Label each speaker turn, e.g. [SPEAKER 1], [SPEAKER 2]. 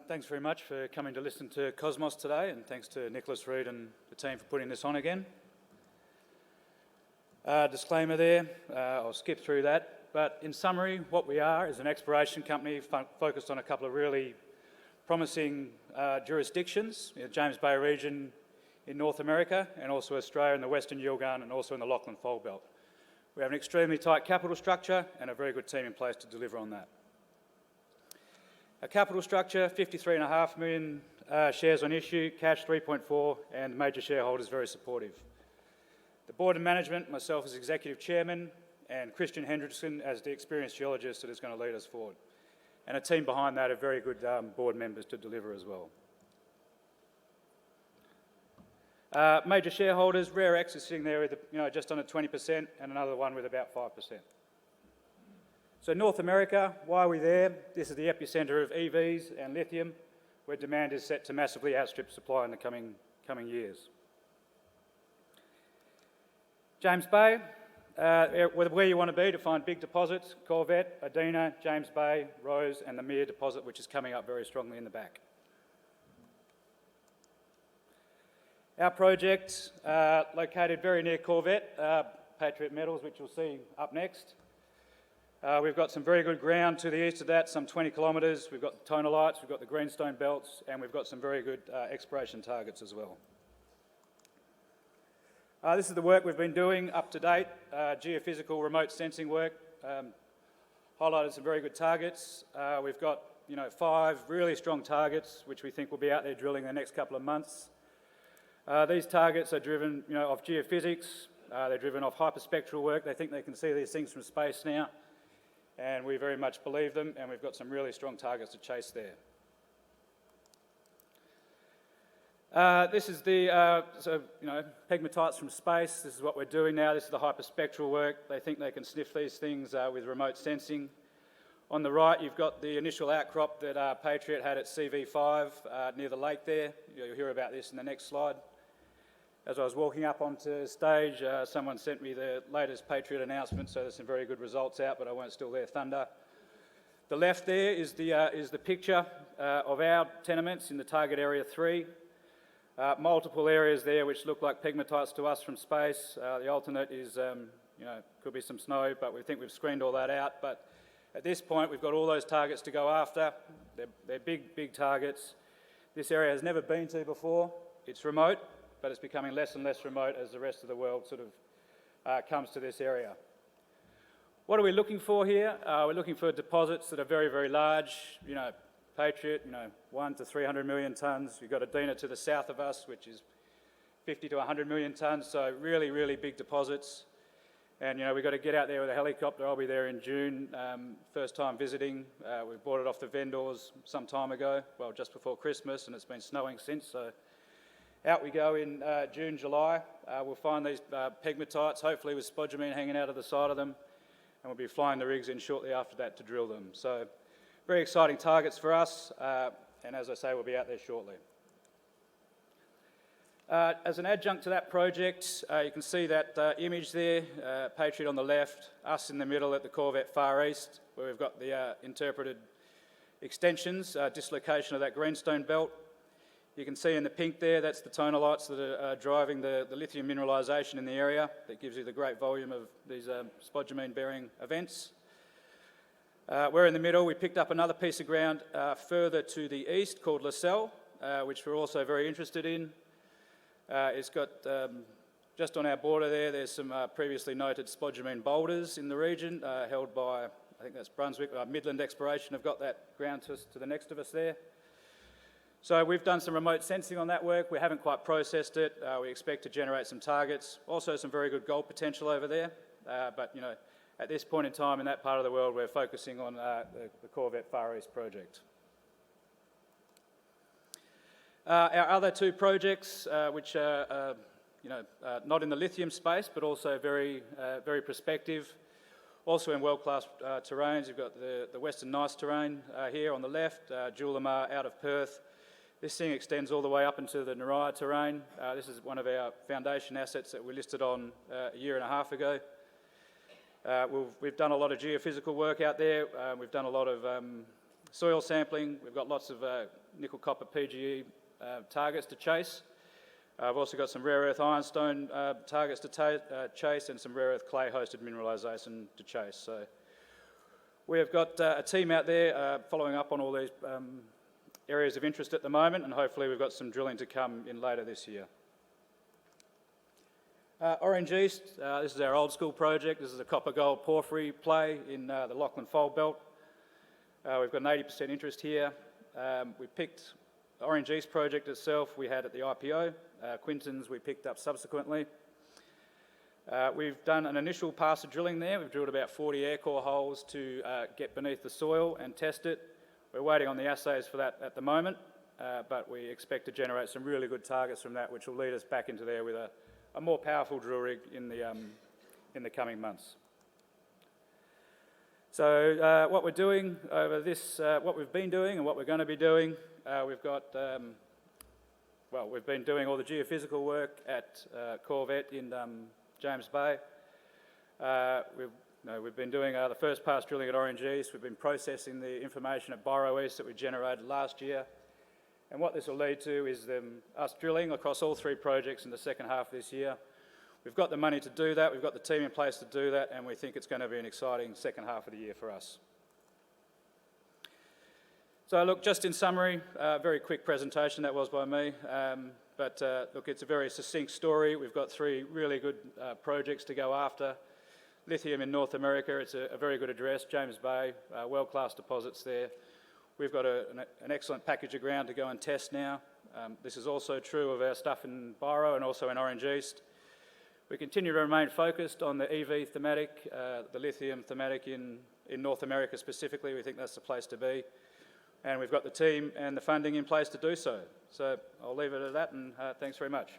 [SPEAKER 1] Thanks very much for coming to listen to Cosmos today, and thanks to Nicholas Reid and the team for putting this on again. Disclaimer there, I'll skip through that, but in summary, what we are is an exploration company focused on a couple of really promising jurisdictions, the James Bay region in North America, and also Australia in the Western Yilgarn and also in the Lachlan Fold Belt. We have an extremely tight capital structure and a very good team in place to deliver on that. Our capital structure, 53.5 million shares on issue, cash 3.4, and major shareholders very supportive. The board and management, myself as executive chairman, and Christian Hendrickson as the experienced geologist that is going to lead us forward. And a team behind that of very good board members to deliver as well. Major shareholders, RRS is sitting there with just under 20% and another one with about 5%. So North America, why are we there? This is the epicentre of EVs and lithium, where demand is set to massively outstrip supply in the coming years. James Bay, where you want to be to find big deposits, Corvette, Adina, James Bay, Rose, and the Mere deposit, which is coming up very strongly in the back. Our project, located very near Corvette, Patriot Metals, which you'll see up next. We've got some very good ground to the east of that, some 20 kilometres. We've got the tonalites, we've got the greenstone belts, and we've got some very good exploration targets as well. This is the work we've been doing up to date, geophysical remote sensing work, highlighted some very good targets. We've got 5 really strong targets which we think will be out there drilling in the next couple of months. These targets are driven off geophysics, they're driven off hyperspectral work. They think they can see these things from space now, and we very much believe them, and we've got some really strong targets to chase there. This is the pegmatites from space. This is what we're doing now. This is the hyperspectral work. They think they can sniff these things with remote sensing. On the right, you've got the initial outcrop that Patriot had at CV5 near the lake there. You'll hear about this in the next slide. As I was walking up onto stage, someone sent me the latest Patriot announcement, so there's some very good results out, but I won't steal their thunder. The left there is the picture of our tenements in the target area 3. Multiple areas there which look like pegmatites to us from space. The alternate is, could be some snow, but we think we've screened all that out. But at this point, we've got all those targets to go after. They're big targets. This area has never been to before. It's remote, but it's becoming less and less remote as the rest of the world sort of comes to this area. What are we looking for here? We're looking for deposits that are very, very large. Patriot, 1 to 300 million tonnes. We've got Adina to the south of us, which is 50 to 100 million tonnes, so really, really big deposits. And, we've got to get out there with a helicopter. I'll be there in June, first time visiting. We bought it off the vendors some time ago, well, just before Christmas, and it's been snowing since, so out we go in June, July. We'll find these pegmatites, hopefully with spodumene hanging out of the side of them, and we'll be flying the rigs in shortly after that to drill them. So very exciting targets for us, and as I say, we'll be out there shortly. As an adjunct to that project, you can see that image there, Patriot on the left, us in the middle at the Corvette far east, where we've got the interpreted extensions, dislocation of that greenstone belt. You can see in the pink there, that's the tonalites that are driving the lithium mineralisation in the area. That gives you the great volume of these spodumene-bearing events. We're in the middle. We picked up another piece of ground further to the east called Lascelles, which we're also very interested in. It's got, just on our border there's some previously noted spodumene boulders in the region held by, I think that's Brunswick, Midland Exploration have got that ground to the next of us there. So we've done some remote sensing on that work. We haven't quite processed it. We expect to generate some targets. Also some very good gold potential over there. But, at this point in time in that part of the world, we're focusing on the Corvette Far East project. Our other 2 projects, which are not in the lithium space, but also very prospective, also in world-class terrains. You've got the Western Gneiss terrain here on the left, Julimar out of Perth. This thing extends all the way up into the Naraya terrain. This is one of our foundation assets that we listed on a year and a half ago. We've done a lot of geophysical work out there. We've done a lot of Soil sampling, we've got lots of nickel copper PGE targets to chase. I've also got some rare earth ironstone targets to chase and some rare earth clay hosted mineralisation to chase. So we've got a team out there following up on all these areas of interest at the moment, and hopefully we've got some drilling to come in later this year. Orange East, this is our old school project. This is a copper gold porphyry play in the Lachlan Fold Belt. We've got an 80% interest here. We picked Orange East project itself, we had at the IPO. Quinton's we picked up subsequently. We've done an initial pass of drilling there. We've drilled about 40 air core holes to get beneath the soil and test it. We're waiting on the assays for that at the moment, but we expect to generate some really good targets from that, which will lead us back into there with a more powerful drill rig in the coming months. So what we're doing over this, what we've been doing and what we're going to be doing, we've been doing all the geophysical work at Corvette in James Bay. We've been doing the first pass drilling at Orange East. We've been processing the information at Borrow East that we generated last year. And what this will lead to is us drilling across all three projects in the second half of this year. We've got the money to do that, we've got the team in place to do that, and we think it's going to be an exciting second half of the year for us. So look, just in summary, very quick presentation that was by me, but look, it's a very succinct story. We've got three really good projects to go after. Lithium in North America, it's a very good address. James Bay, world-class deposits there. We've got an excellent package of ground to go and test now. This is also true of our stuff in Byro and also in Orange East. We continue to remain focused on the EV thematic, the lithium thematic in North America specifically. We think that's the place to be. And we've got the team and the funding in place to do so. So I'll leave it at that, and thanks very much.